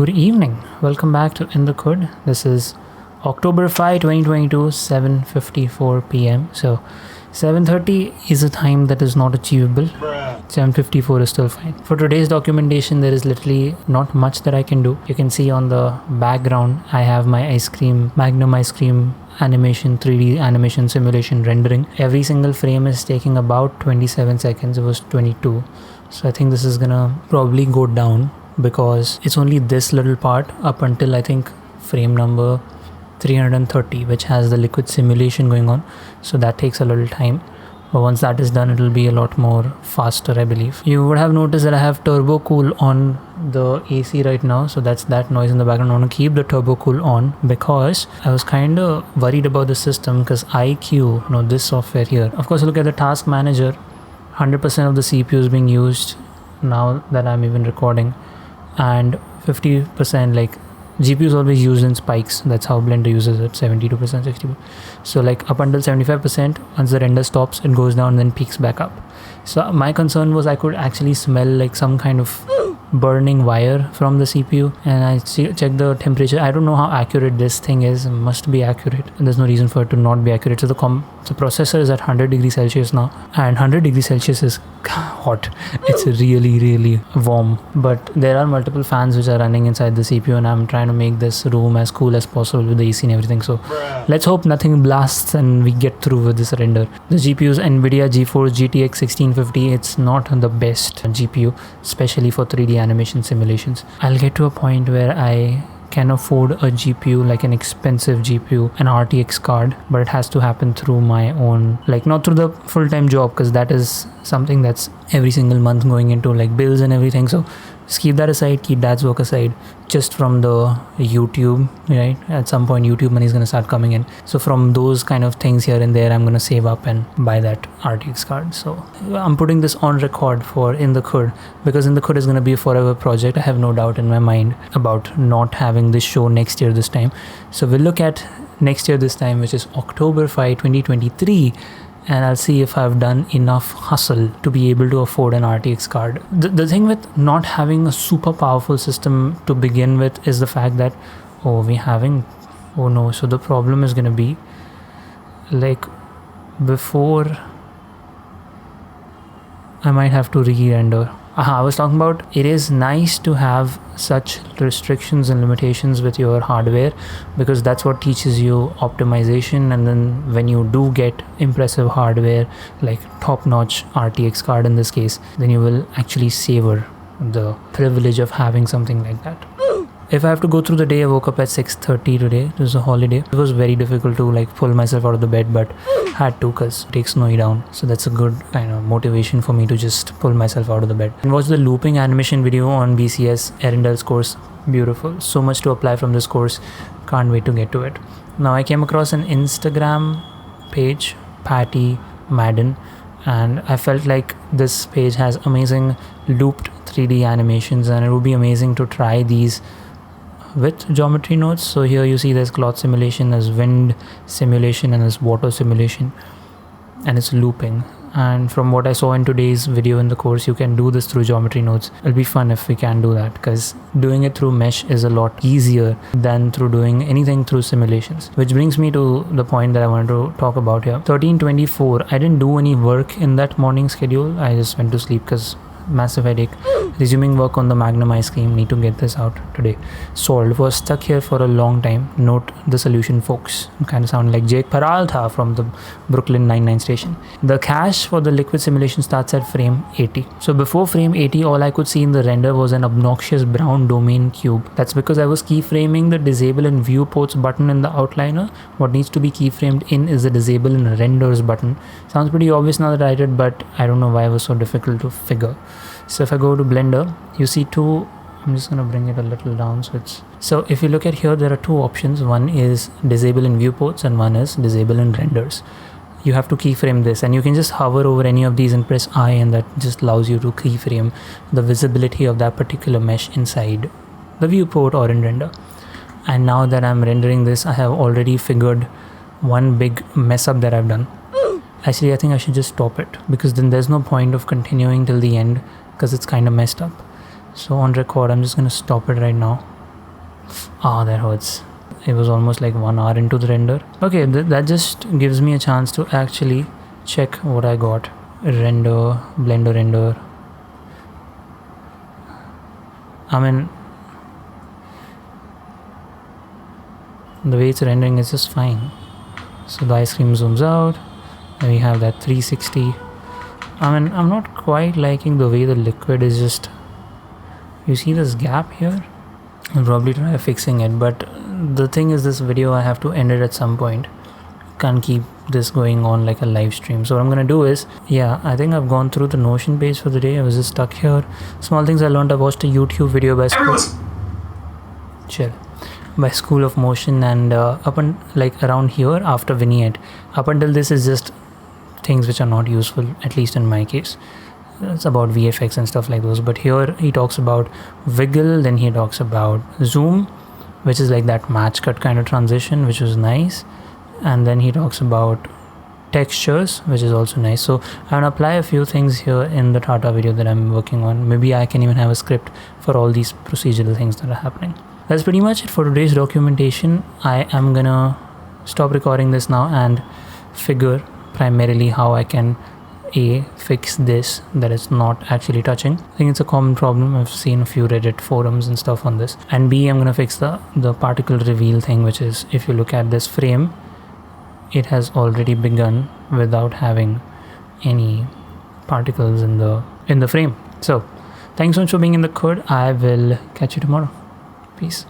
Good evening. Welcome back to In the Khud. This is October 5, 2022, 7:54 p.m. So 7:30 is a time that is not achievable. 7:54 is still fine. For today's documentation, there is literally not much that I can do. You can see on the background, I have my Magnum ice cream animation, 3D animation simulation rendering. Every single frame is taking about 27 seconds. It was 22. So I think this is gonna probably go down because it's only this little part up until I think frame number 330, which has the liquid simulation going on. So that takes a little time. But once that is done, it will be a lot more faster, I believe. You would have noticed that I have turbo cool on the AC right now. So that's that noise in the background. I want to keep the turbo cool on because I was kind of worried about the system because IQ, this software here. Of course, look at the task manager. 100% of the CPU is being used now that I'm even recording. And 50% like GPU is always used in spikes. That's how Blender uses it, 72%, 60%. So like up until 75%, once the render stops, it goes down and then peaks back up. So my concern was I could actually smell like some kind of burning wire from the CPU, and I checked the temperature. I don't know how accurate this thing is. It must be accurate, and there's no reason for it to not be accurate. So the processor is at 100 degrees Celsius now, and 100 degrees Celsius is hot. It's really warm, but there are multiple fans which are running inside the CPU, and I'm trying to make this room as cool as possible with the AC and everything. So let's hope nothing blasts and we get through with this render. The GPU is NVIDIA GeForce GTX 1650. It's not the best GPU, especially for 3D animation simulations. I'll get to a point where I can afford a GPU, like an expensive GPU, an RTX card, but it has to happen through my own, like not through the full-time job, because that is something that's every single month going into like bills and everything. So just keep that aside, keep dad's work aside, just from the YouTube, right? At some point YouTube money is going to start coming in. So from those kind of things here and there, I'm going to save up and buy that RTX card. So I'm putting this on record for In the Khud, because In the Khud is going to be a forever project. I have no doubt in my mind about not having this show next year this time. So we'll look at next year this time, which is October 5, 2023. And I'll see if I've done enough hustle to be able to afford an RTX card. The thing with not having a super powerful system to begin with is the fact that, so the problem is going to be like before I might have to re-render. I was talking about it is nice to have such restrictions and limitations with your hardware, because that's what teaches you optimization. And then when you do get impressive hardware like top-notch RTX card in this case, then you will actually savor the privilege of having something like that. If I have to go through the day, I woke up at 6:30 today. It was a holiday. It was very difficult to like pull myself out of the bed, but had to because it takes Snowy down. So that's a good kind of motivation for me to just pull myself out of the bed. And watch the looping animation video on BCS Arundel's course. Beautiful. So much to apply from this course. Can't wait to get to it. Now I came across an Instagram page, Patty Madden, and I felt like this page has amazing looped 3D animations, and it would be amazing to try these with geometry nodes. So here you see there's cloth simulation, there's wind simulation, and there's water simulation, and it's looping. And from what I saw in today's video in the course, you can do this through geometry nodes. It'll be fun if we can do that, because doing it through mesh is a lot easier than through doing anything through simulations. Which brings me to the point that I wanted to talk about here. 13:24, I didn't do any work in that morning schedule. I just went to sleep because massive headache. Resuming work on the Magnum ice cream. Need to get this out today. Solved. Was stuck here for a long time. Note the solution, folks. Kind of sound like Jake Peralta from the Brooklyn Nine-Nine station. The cache for the liquid simulation starts at frame 80. So before frame 80, all I could see in the render was an obnoxious brown domain cube. That's because I was keyframing the disable and viewports button in the outliner. What needs to be keyframed in is the disable and renders button. Sounds pretty obvious now that I did, but I don't know why it was so difficult to figure. So if I go to Blender, you see two, I'm just going to bring it a little down. So if you look at here, there are two options. One is disable in viewports and one is disable in renders. You have to keyframe this, and you can just hover over any of these and press I, and that just allows you to keyframe the visibility of that particular mesh inside the viewport or in render. And now that I'm rendering this, I have already figured one big mess up that I've done. Actually, I think I should just stop it, because then there's no point of continuing till the end, because it's kind of messed up. So on record, I'm just going to stop it right now. Ah, that hurts. It was almost like 1 hour into the render. Okay, that just gives me a chance to actually check what I got. Render, Blender render. I mean, the way it's rendering is just fine. So the ice cream zooms out, and we have that 360. I mean, I'm not quite liking the way the liquid is just... You see this gap here? I'll probably try fixing it, but the thing is, this video I have to end it at some point. Can't keep this going on like a live stream. So what I'm gonna do is, yeah, I think I've gone through the Notion page for the day. I was just stuck here. Small things I learned. I watched a YouTube video by School of Motion, and like around here after vignette, up until this is just things which are not useful, at least in my case. It's about VFX and stuff like those, but here he talks about wiggle, then he talks about zoom, which is like that match cut kind of transition, which was nice, and then he talks about textures, which is also nice. So I'm gonna apply a few things here in the Tata video that I'm working on. Maybe I can even have a script for all these procedural things that are happening. That's pretty much it for today's documentation. I am gonna stop recording this now and figure primarily how I can fix this that is not actually touching. I think it's a common problem. I've seen a few Reddit forums and stuff on this. And B, I'm gonna fix the particle reveal thing, which is, if you look at this frame, it has already begun without having any particles in the frame. So thanks so much for being in the khud. I will catch you tomorrow. Peace.